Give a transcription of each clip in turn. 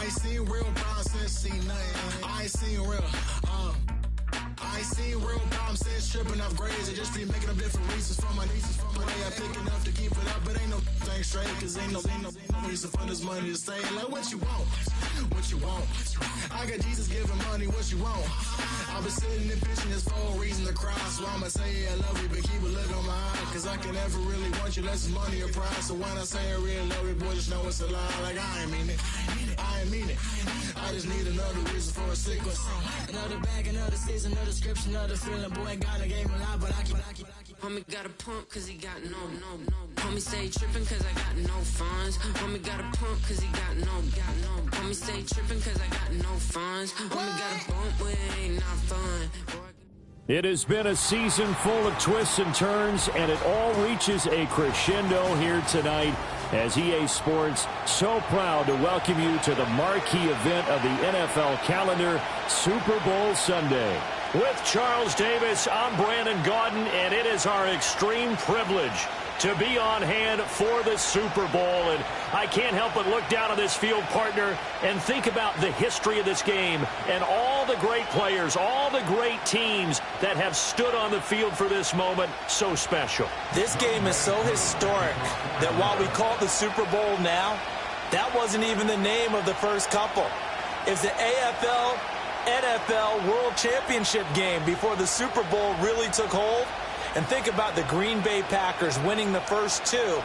ain't seen real problems since seen nothing. I ain't seen real, I ain't seen real problems since tripping off grades. I just be making up different reasons for my nieces. From my day I pick enough to keep it up, but ain't no thing straight. Cause ain't no reason for this money to stay. Like what you want, what you want. I got Jesus giving money, what you want. I've been sitting and pitching this for a reason to cry. So I'ma say I love you, but keep a look on my eye. Cause I can never really want you less money or pride. So when I say I really love you, boy, just know it's a lie. Like I ain't mean it, I ain't mean it. I just need another reason for a sequence. Another bag, another season, another description, another feeling. Boy, God, I gave him a lot, but I keep. Homie got a pump cause he got no. Homie stay tripping cause I got no funds. Homie got a pump cause he got no. Homie stay tripping cause I got no funds. Homie got a bump but it ain't not fun. It has been a season full of twists and turns, and it all reaches a crescendo here tonight as EA Sports so proud to welcome you to the marquee event of the NFL calendar, Super Bowl Sunday. With Charles Davis, I'm Brandon Gaudin, and it is our extreme privilege to be on hand for the Super Bowl. And I can't help but look down on this field, partner, and think about the history of this game and all the great players, all the great teams that have stood on the field for this moment. So special. This game is so historic that while we call it the Super Bowl now, that wasn't even the name of the first couple. It's the AFL NFL World Championship game before the Super Bowl really took hold. And think about the Green Bay Packers winning the first two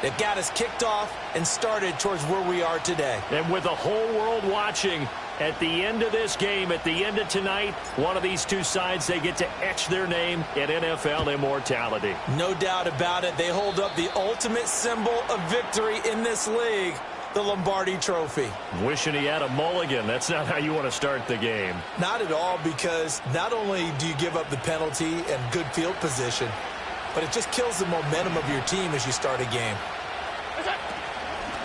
that got us kicked off and started towards where we are today. And with the whole world watching, at the end of this game, at the end of tonight, one of these two sides, they get to etch their name in NFL immortality. No doubt about it. They hold up the ultimate symbol of victory in this league, the Lombardi Trophy. Wishing he had a mulligan. That's not how you want to start the game. Not at all, because not only do you give up the penalty and good field position, but it just kills the momentum of your team as you start a game.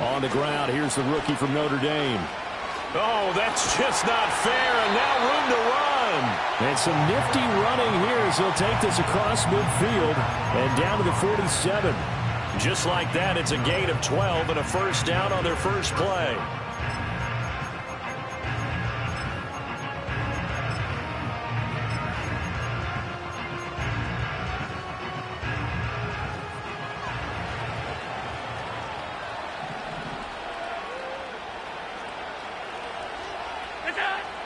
On the ground, here's the rookie from Notre Dame. Oh, that's just not fair, and now room to run. And some nifty running here as he'll take this across midfield and down to the 47. Just like that, it's a gain of 12 and a first down on their first play.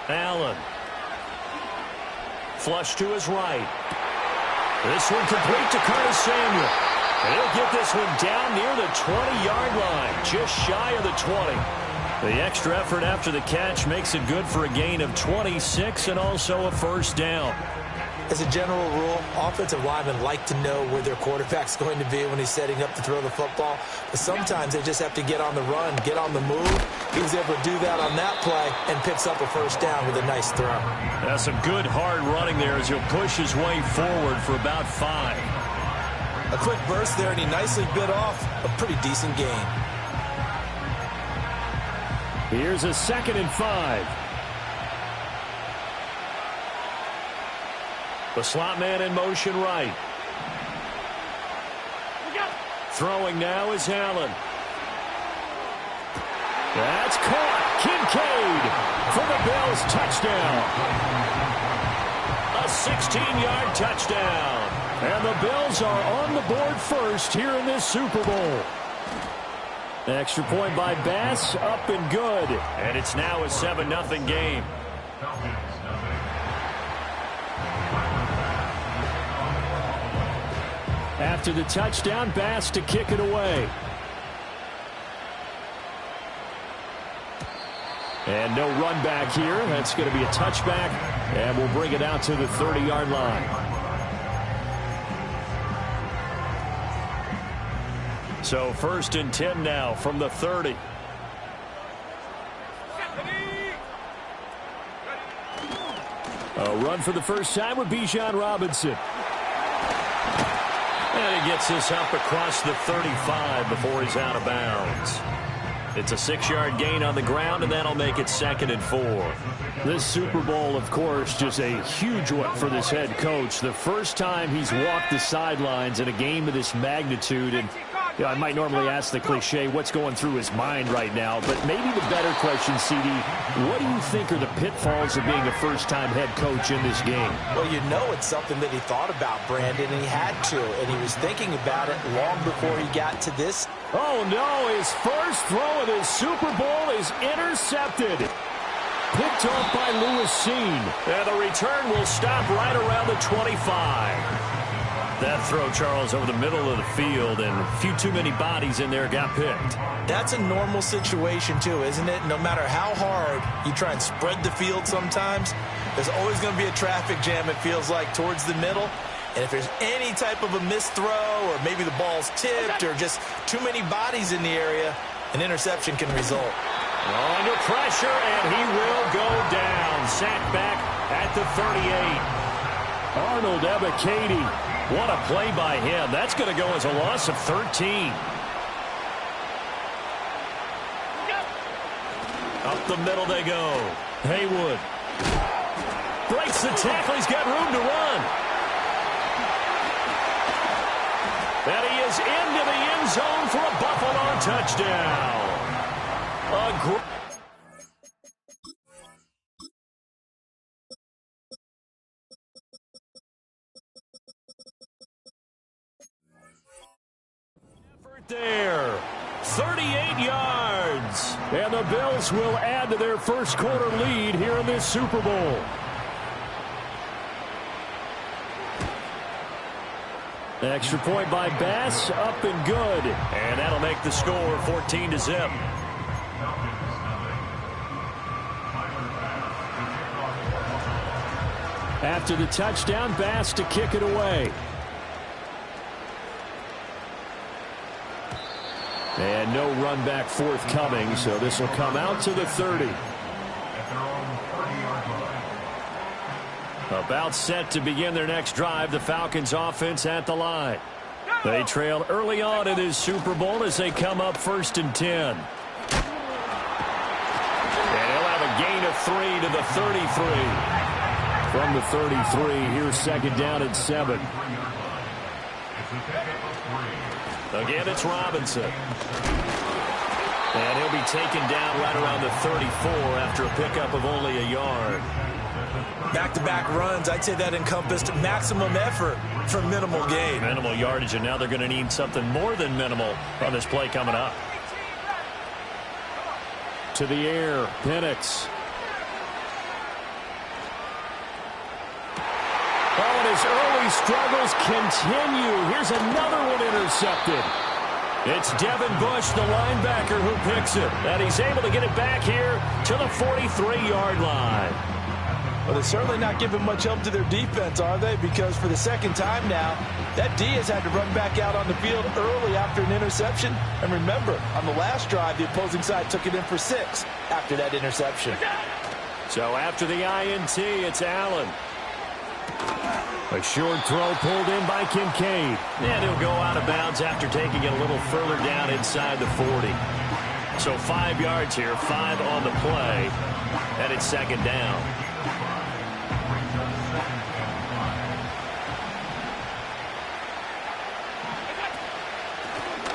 Allen. Flush to his right. This one complete to Curtis Samuel. And he'll get this one down near the 20-yard line, just shy of the 20. The extra effort after the catch makes it good for a gain of 26 and also a first down. As a general rule, offensive linemen like to know where their quarterback's going to be when he's setting up to throw the football. But sometimes they just have to get on the run, get on the move. He was able to do that on that play and picks up a first down with a nice throw. That's some good hard running there as he'll push his way forward for about 5. A quick burst there, and he nicely bit off a pretty decent gain. Here's a 2nd and 5. The slot man in motion right. Throwing now is Allen. That's caught. Kincaid for the Bills. Touchdown. A 16-yard touchdown. And the Bills are on the board first here in this Super Bowl. Extra point by Bass, up and good. And it's now a 7-0 game. After the touchdown, Bass to kick it away. And no run back here. That's going to be a touchback, and we'll bring it out to the 30-yard line. So 1st and 10 now from the 30. A run for the first time with Bijan Robinson. And he gets this up across the 35 before he's out of bounds. It's a 6-yard gain on the ground, and that'll make it 2nd and 4. This Super Bowl, of course, just a huge one for this head coach. The first time he's walked the sidelines in a game of this magnitude, and Yeah, I might normally ask the cliche, what's going through his mind right now, but maybe the better question, CD, what do you think are the pitfalls of being a first-time head coach in this game? Well, you know it's something that he thought about, Brandon, and he had to, and he was thinking about it long before he got to this. Oh, no, his first throw of the Super Bowl is intercepted. Picked off by Lewis Seen. And the return will stop right around the 25. That throw, Charles, over the middle of the field, and a few too many bodies in there got picked. That's a normal situation, too, isn't it? No matter how hard you try and spread the field sometimes, there's always going to be a traffic jam, it feels like, towards the middle. And if there's any type of a missed throw, or maybe the ball's tipped, or just too many bodies in the area, an interception can result. Under pressure, and he will go down. Sacked back at the 38. Arnold Ebiketie. What a play by him. That's going to go as a loss of 13. Up the middle they go. Haywood. Breaks the tackle. He's got room to run. And he is into the end zone for a Buffalo touchdown. There, 38 yards, and the Bills will add to their first quarter lead here in this Super Bowl. Extra point by Bass, up and good, and that'll make the score 14-0. After the touchdown, Bass to kick it away. And no run back forthcoming, so this will come out to the 30. About set to begin their next drive, the Falcons offense at the line. They trail early on in this Super Bowl as they come up 1st and 10. And he'll have a gain of 3 to the 33. From the 33, here's 2nd down and 7. Again, it's Robinson. And he'll be taken down right around the 34 after a pickup of only a yard. Back-to-back runs, I'd say that encompassed maximum effort for minimal gain. Minimal yardage, and now they're going to need something more than minimal on this play coming up. To the air, Penix. Oh, and his early struggles continue. Here's another one intercepted. It's Devin Bush, the linebacker, who picks it. And he's able to get it back here to the 43-yard line. Well, they're certainly not giving much help to their defense, are they? Because for the second time now, that D has had to run back out on the field early after an interception. And remember, on the last drive, the opposing side took it in for 6 after that interception. So after the INT, it's Allen. A short throw pulled in by Kincaid. And he'll go out of bounds after taking it a little further down inside the 40. So 5 yards here, 5 on the play. And it's 2nd down.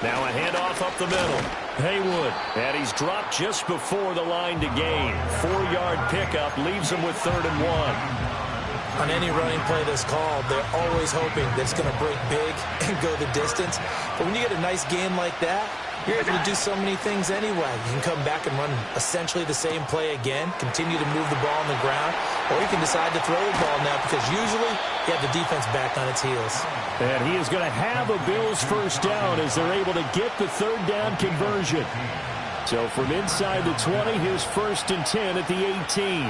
Now a handoff up the middle. Haywood. And he's dropped just before the line to gain. 4-yard pickup leaves him with 3rd and 1. On any running play that's called, they're always hoping that it's going to break big and go the distance. But when you get a nice gain like that, you're able to do so many things anyway. You can come back and run essentially the same play again, continue to move the ball on the ground, or you can decide to throw the ball now because usually you have the defense back on its heels. And he is going to have a Bills first down as they're able to get the 3rd down conversion. So from inside the 20, here's 1st and 10 at the 18.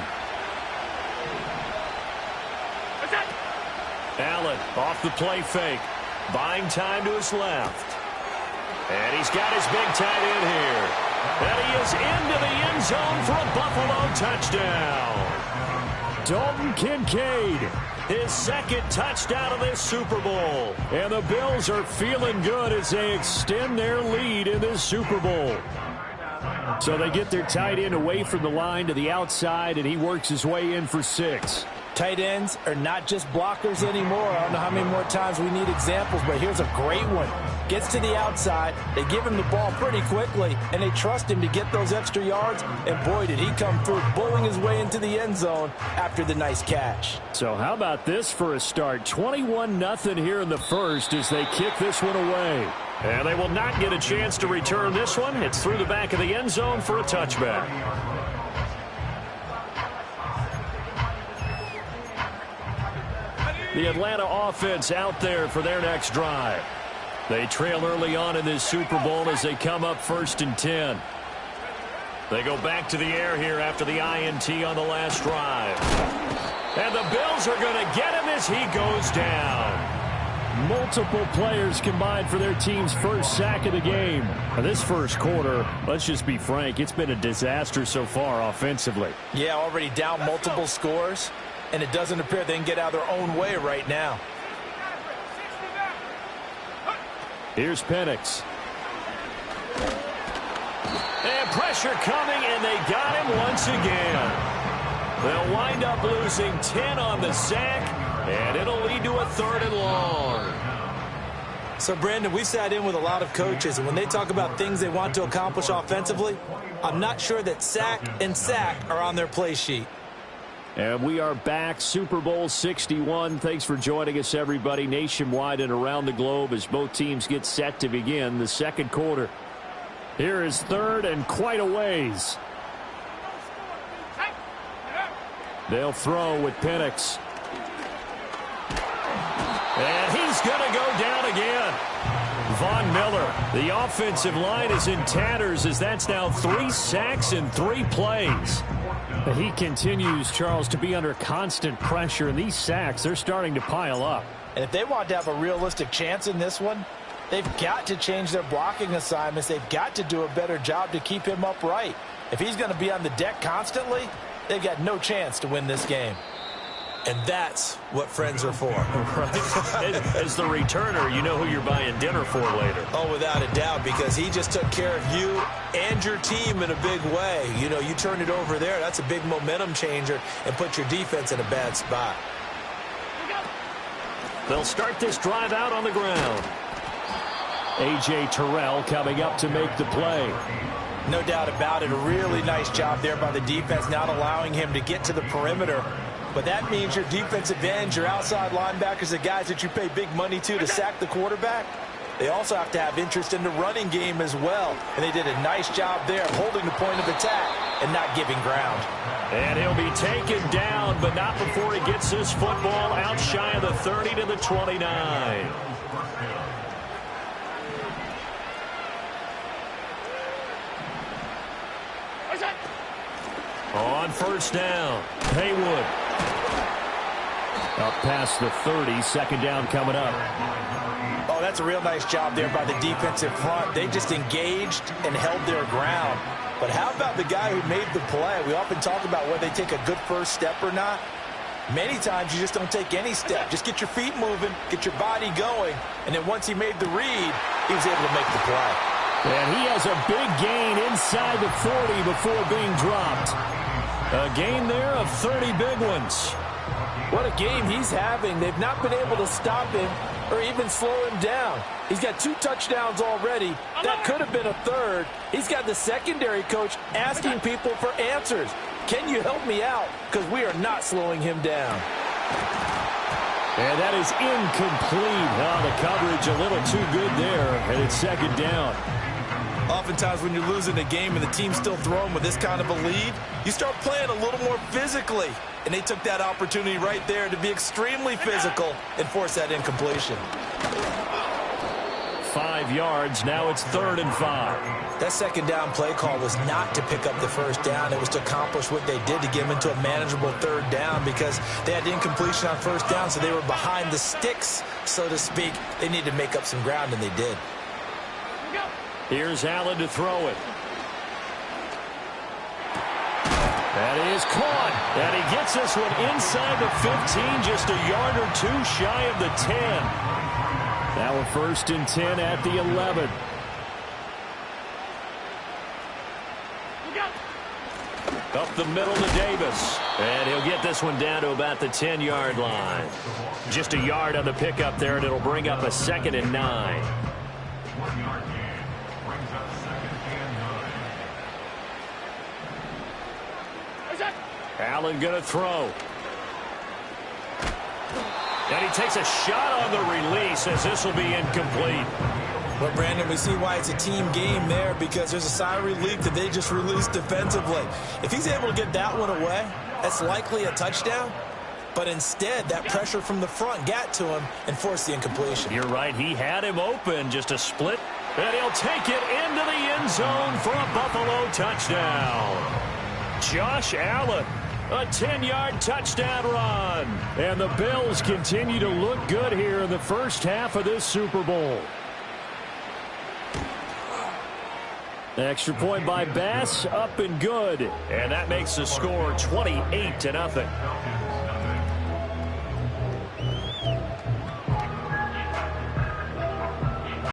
Allen off the play fake. Buying time to his left. And he's got his big tight end here. And he is into the end zone for a Buffalo touchdown. Dalton Kincaid, his 2nd touchdown of this Super Bowl. And the Bills are feeling good as they extend their lead in this Super Bowl. So they get their tight end away from the line to the outside, and he works his way in for 6. Tight ends are not just blockers anymore. I don't know how many more times we need examples, but here's a great one. gets to the outside. They give him the ball pretty quickly, and they trust him to get those extra yards. And boy, did he come through, bowling his way into the end zone after the nice catch. So how about this for a start? 21-0 here in the first as they kick this one away. And they will not get a chance to return this one. It's through the back of the end zone for a touchback. The Atlanta offense out there for their next drive. They trail early on in this Super Bowl as they come up 1st and 10. They go back to the air here after the INT on the last drive. And the Bills are going to get him as he goes down. Multiple players combined for their team's first sack of the game. This first quarter, let's just be frank, it's been a disaster so far offensively. Yeah, already down multiple scores. And it doesn't appear they can get out of their own way right now. Here's Penix. And pressure coming, and they got him once again. They'll wind up losing 10 on the sack, and it'll lead to a 3rd and long. So, Brandon, we sat in with a lot of coaches, and when they talk about things they want to accomplish offensively, I'm not sure that sack and sack are on their play sheet. And we are back, Super Bowl 61. Thanks for joining us, everybody, nationwide and around the globe as both teams get set to begin the second quarter. Here is 3rd and quite a ways. They'll throw with Penix. And he's going to go down again. Von Miller, the offensive line is in tatters as that's now 3 sacks in 3 plays. He continues, Charles, to be under constant pressure, and these sacks, they're starting to pile up. And if they want to have a realistic chance in this one, they've got to change their blocking assignments. They've got to do a better job to keep him upright. If he's going to be on the deck constantly, they've got no chance to win this game. And that's what friends are for. Right? As the returner, you know who you're buying dinner for later. Oh, without a doubt, because he just took care of you and your team in a big way. You know, you turn it over there, that's a big momentum changer and put your defense in a bad spot. They'll start this drive out on the ground. A.J. Terrell coming up to make the play. No doubt about it. A really nice job there by the defense, not allowing him to get to the perimeter. But that means your defensive ends, your outside linebackers, the guys that you pay big money to sack the quarterback, they also have to have interest in the running game as well. And they did a nice job there of holding the point of attack and not giving ground. And he'll be taken down, but not before he gets this football out shy of the 30 to the 29. On 1st down, Haywood. Up past the 30, 2nd down coming up. Oh, that's a real nice job there by the defensive front. They just engaged and held their ground. But how about the guy who made the play? We often talk about whether they take a good first step or not. Many times you just don't take any step. Just get your feet moving, get your body going, and then once he made the read, he was able to make the play. And he has a big gain inside the 40 before being dropped. A gain there of 30 big ones. What a game he's having. They've not been able to stop him or even slow him down. He's got 2 touchdowns already. That could have been a 3rd. He's got the secondary coach asking people for answers. Can you help me out? Because we are not slowing him down. And that is incomplete. Oh, the coverage a little too good there, and it's 2nd down. Oftentimes when you're losing a game and the team's still throwing with this kind of a lead, you start playing a little more physically. And they took that opportunity right there to be extremely physical and force that incompletion. 5 yards. Now it's 3rd and 5. That 2nd down play call was not to pick up the 1st down. It was to accomplish what they did to get them into a manageable 3rd down because they had incompletion on 1st down, so they were behind the sticks, so to speak. They needed to make up some ground, and they did. Here's Allen to throw it. That is caught. And he gets this one inside the 15, just a yard or 2 shy of the 10. Now a 1st and 10 at the 11. Up the middle to Davis. And he'll get this one down to about the 10-yard line. Just a yard on the pickup there, and it'll bring up a 2nd and 9. 1-yard gain. Brings up 2nd and 9. Allen going to throw. And he takes a shot on the release as this will be incomplete. But, Brandon, we see why it's a team game there, because there's a sigh of relief that they just released defensively. If he's able to get that one away, that's likely a touchdown. But instead, that pressure from the front got to him and forced the incompletion. You're right. He had him open. Just a split. And he'll take it into the end zone for a Buffalo touchdown. Josh Allen. A 10-yard touchdown run. And the Bills continue to look good here in the first half of this Super Bowl. Extra point by Bass, up and good. And that makes the score 28-0.